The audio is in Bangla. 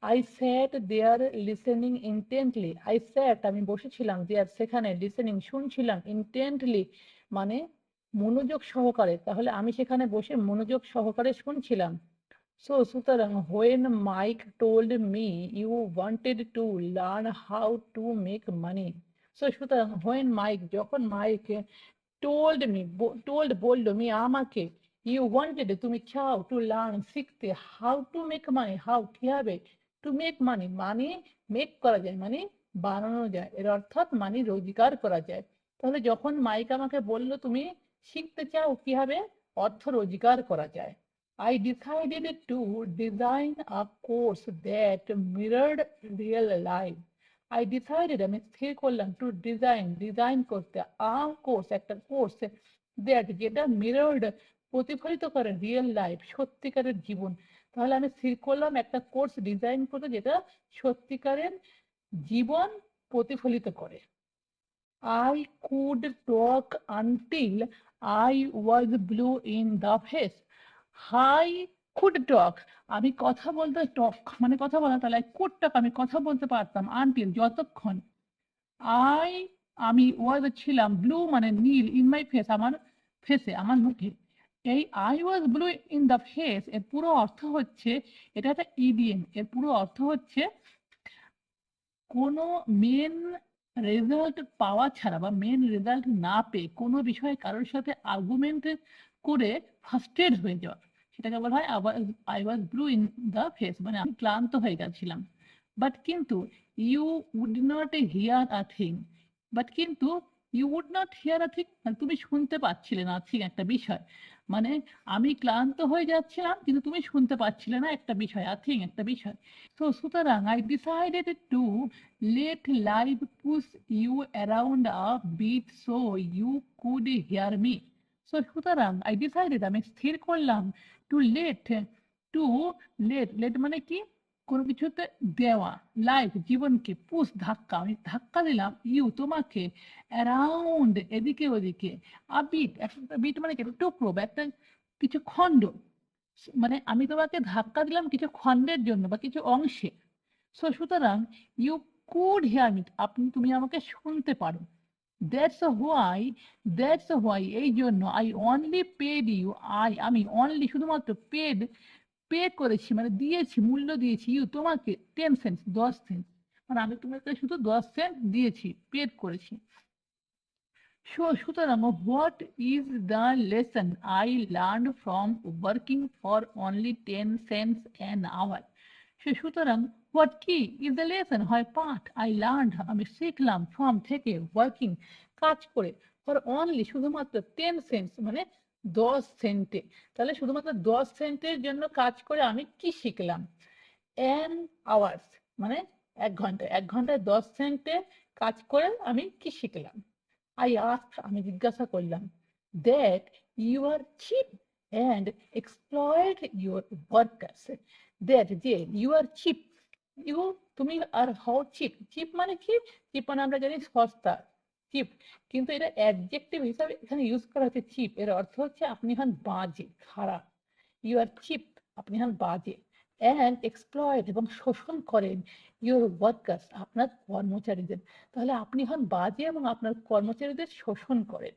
I sat there listening intently. I sat আমি বসেছিলাম, দেয়ার সেখানে, লিসেনিং শুনছিলাম, ইন্টেন্টলি মানে মনোযোগ সহকারে। তাহলে আমি সেখানে বসে মনোযোগ সহকারে শুনছিলাম। সো সুতরাং when Mike told me you wanted to learn how to make money. So সুতরাং হোয়েন মাইক, যখন মাইক told me, told বললো মি আমাকে, you wanted তুমি চাও, to learn শিখতে, how to make money, how কিভাবে, to make money মানে মেক করা যায় মানে বানানো যায়, এর অর্থাৎ মানে রোজগার করা যায়। তাহলে যখন মাইক আমাকে বললো তুমি শিখতে চাও কিভাবে অর্থ রোজগার করা যায়, I decided to design a course that mirrored real life. I decided আমি স্থির করলাম to ডিজাইন করতে a course একটা কোর্স that যেটা mirrored প্রতিফলিত করে রিয়েল লাইফ সত্যিকারের জীবন। তাহলে আমি স্থির করলাম একটা কোর্স ডিজাইন করতে যেটা সত্যিকারের জীবন প্রতিফলিত করে। I could talk until I was blue in the face. I could talk আমি কথা বলতে, টক মানে কথা বলা, তাহলে I could talk আমি কথা বলতে পারতাম until যতক্ষণ I আমি was ছিলাম, ব্লু মানে নীল, ইন মাই ফেস আমার ফেসে আমার মুখে। এই I was blue in the face এর পুরো অর্থ হচ্ছে, এটা একটা ইডিএম, এর পুরো অর্থ হচ্ছে কোনো মেন রেজাল্ট পাওয়া ছাড়া বা মেন রেজাল্ট না পেয়ে কোনো বিষয়ে কারোর সাথে আর্গুমেন্ট করে ফার্স্টেড হয়ে যাওয়া, সেটাকে বলা হয় I was blue in the face, মানে আমি ক্লান্ত হয়ে গেছিলাম। বাট কিন্তু you would not hear a thing, but কিন্তু you would not hear a thing মানে তুমি শুনতে পাচ্ছিলে না থিং একটা বিষয়, মানে আমি ক্লান্ত হয়ে যাচ্ছিলাম কিন্তু তুমি শুনতে পাচ্ছিলে না একটা বিষয়, আ থিং একটা বিষয়। তো সুতরাং I decided to let life push you around a bit so you could hear me. So সুতরাং I decided আমি স্থির করলাম to let মানে কি কোনো কিছুতে দেওয়া, লাইফ জীবনকে, পুশ ধাক্কা, আমি ধাক্কা দিলাম ইউ তোমাকে, অ্যারাউন্ড এদিকে ওদিকে, আ বিট একটা বিট মানে কি একটা টুকরো বা একটা কিছু খণ্ড, মানে আমি তোমাকে ধাক্কা দিলাম কিছু খণ্ডের জন্য বা কিছু অংশে। সো সুতরাং ইউ কুড হিয়ার মি আপনি তুমি আমাকে শুনতে পারো। দ্যাটস হোয়াই এই জন্য আই অনলি পেড ইউ আমি অনলি শুধুমাত্র পে করেছি মানে দিয়েছি, মূল্য দিয়েছি ইউ তোমাকে 10 সেন্টস 10 সেন্ট, মানে আমি তোমাকে শুধু 10 সেন্ট দিয়েছি, পেড করেছি। সুতরাং what is the lesson I learn from working for only 10 cents an hour. সুতরাং হোয়াট কি ইজ দ্য লেসন হয় পাঠ, আই লার্ন আমি শিখলাম, ফ্রম থেকে, ওয়ার্কিং কাজ করে, ফর অনলি শুধুমাত্র 10 সেন্টস মানে 10 সেন্টে। তাহলে শুধুমাত্র 10 সেন্টের জন্য কাজ করে আমি কি শিখলাম, অ্যান আওয়ার্স মানে 1 ঘন্টা, 1 ঘন্টায় 10 সেন্টে কাজ করে আমি কি শিখলাম। I asked আমি জিজ্ঞাসা করলাম that you are cheap and exploit your workers, that যে you are cheap, you তুমি আর হও চিপ, চিপ মানে কি, চিপ মানে আমরা জানি সস্তা, চিপ, কিন্তু এটা অ্যাডজেক্টিভ হিসাবে এখানে ইউজ করা হচ্ছে চিপ, এর অর্থ হচ্ছে আপনি হন বাজে, খারাপ, ইউ আর চিপ আপনি হন বাজে, অ্যান্ড এক্সপ্লয়েড এবং শোষণ করেন ইউর ওয়ার্কার্স আপনার কর্মচারীদের। তাহলে আপনি হন বাজে এবং আপনার কর্মচারীদের শোষণ করেন।